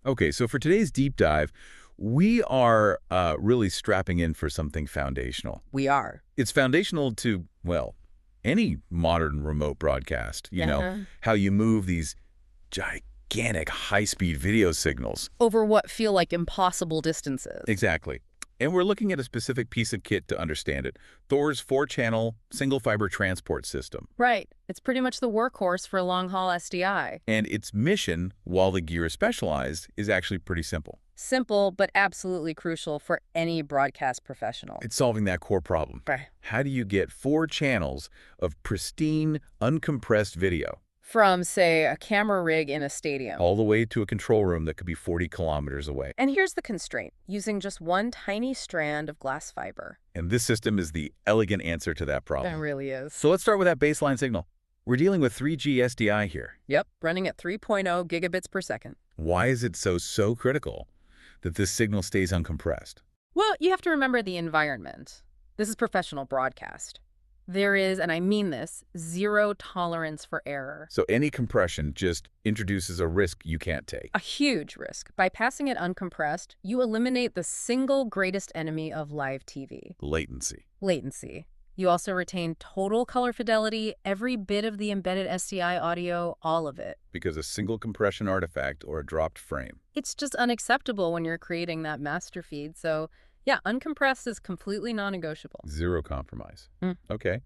Okay, so for today's deep dive, we are really strapping in for something foundational. We are. It's foundational to, well, any modern remote broadcast, Uh-huh. how you move these gigantic high-speed video signals. Over what feel like impossible distances. Exactly. And we're looking at a specific piece of kit to understand it, Thor's 4-channel single-fiber transport system. Right. It's pretty much the workhorse for long-haul SDI. And its mission, while the gear is specialized, is actually pretty simple. Simple, but absolutely crucial for any broadcast professional. It's solving that core problem. Right. How do you get 4 channels of pristine, uncompressed video From, say, a camera rig in a stadium. all the way to a control room that could be 40 kilometers away? And here's the constraint, using just one tiny strand of glass fiber. And this system is the elegant answer to that That problem. really is. So let's start with that baseline signal. We're dealing with 3G-SDI here. Yep, running at 3.0 gigabits per second. Why is it so critical that this signal stays uncompressed? Well, you have to remember the environment. This is professional broadcast. There is, and I mean this, zero tolerance for error. So any compression just introduces a risk you can't take. A huge risk. By passing it uncompressed, you eliminate the single greatest enemy of live TV. Latency. Latency. You also retain total color fidelity, every bit of the embedded SDI audio, all of it. Because a single compression artifact or a dropped frame. It's just unacceptable when you're creating that master feed. So, yeah, uncompressed is completely non-negotiable. Zero compromise. Mm. Okay.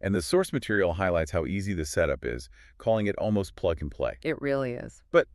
And the source material highlights how easy the setup is, calling it almost plug and play. It really is. But,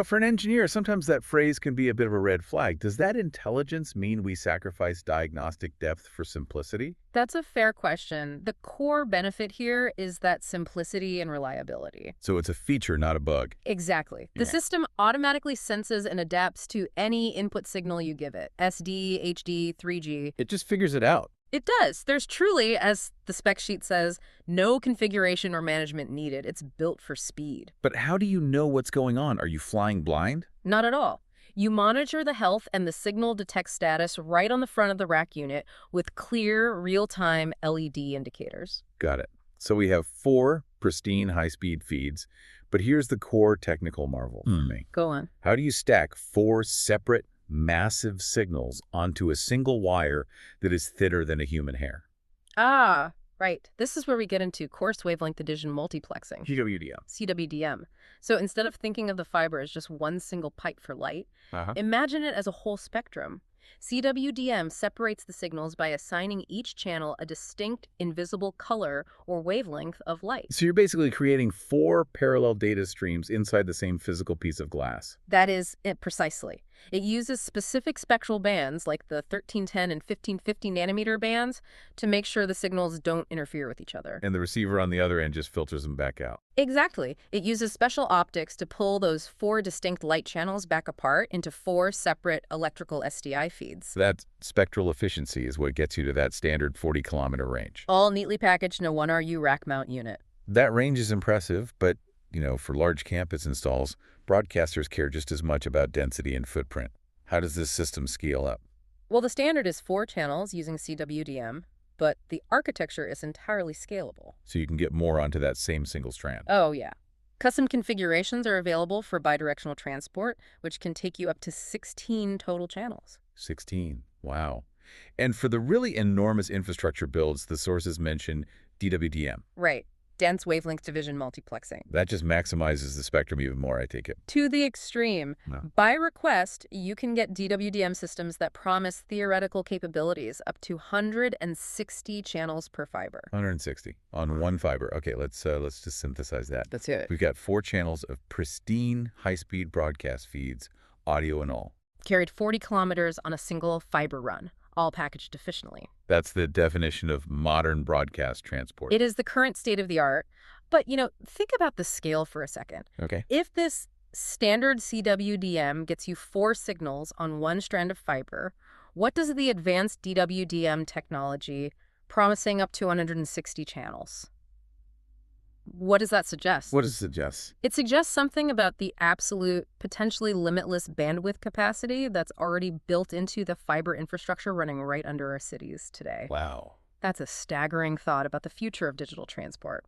for an engineer, sometimes that phrase can be a bit of a red flag. Does that intelligence mean we sacrifice diagnostic depth for simplicity? That's a fair question. The core benefit here is that simplicity and reliability. So it's a feature, not a bug. Exactly. The Yeah. system automatically senses and adapts to any input signal you give it. SD, HD, 3G. It just figures it out. It does. There's truly, as the spec sheet says, no configuration or management needed. It's built for speed. But how do you know what's going on? Are you flying blind? Not at all. You monitor the health and the signal detect status right on the front of the rack unit with clear, real-time LED indicators. Got it. So we have 4 pristine high-speed feeds, but here's the core technical marvel for me. Go on. How do you stack 4 separate, massive signals onto a single wire that is thinner than a human hair? Ah, right. This is where we get into coarse wavelength addition multiplexing. CWDM. CWDM. So instead of thinking of the fiber as just one single pipe for light, imagine it as a whole spectrum. CWDM separates the signals by assigning each channel a distinct, invisible color or wavelength of light. So you're basically creating 4 parallel data streams inside the same physical piece of glass. That is it precisely. It uses specific spectral bands, like the 1310 and 1550 nanometer bands, to make sure the signals don't interfere with each other. And the receiver on the other end just filters them back out. Exactly. It uses special optics to pull those 4 distinct light channels back apart into 4 separate electrical SDI feeds. That spectral efficiency is what gets you to that standard 40-kilometer range. All neatly packaged in a 1RU rack mount unit. That range is impressive, but, for large campus installs, broadcasters care just as much about density and footprint. How does this system scale up? Well, the standard is 4 channels using CWDM, but the architecture is entirely scalable. So you can get more onto that same single strand. Oh, yeah. Custom configurations are available for bidirectional transport, which can take you up to 16 total channels. 16. Wow. And for the really enormous infrastructure builds, the sources mention DWDM. Right. Dense wavelength division multiplexing. That just maximizes the spectrum even more, I take it. To the extreme. No. By request, you can get DWDM systems that promise theoretical capabilities up to 160 channels per fiber. 160 on one fiber. Okay, let's just synthesize that. That's it. We've got 4 channels of pristine, high-speed broadcast feeds, audio and all. Carried 40 kilometers on a single fiber run, all packaged efficiently. That's the definition of modern broadcast transport. It is the current state of the art. But, think about the scale for a second. Okay. If this standard CWDM gets you 4 signals on one strand of fiber, what does the advanced DWDM technology promising up to 160 channels? What does that suggest? What does it suggest? It suggests something about the absolute, potentially limitless bandwidth capacity that's already built into the fiber infrastructure running right under our cities today. Wow. That's a staggering thought about the future of digital transport.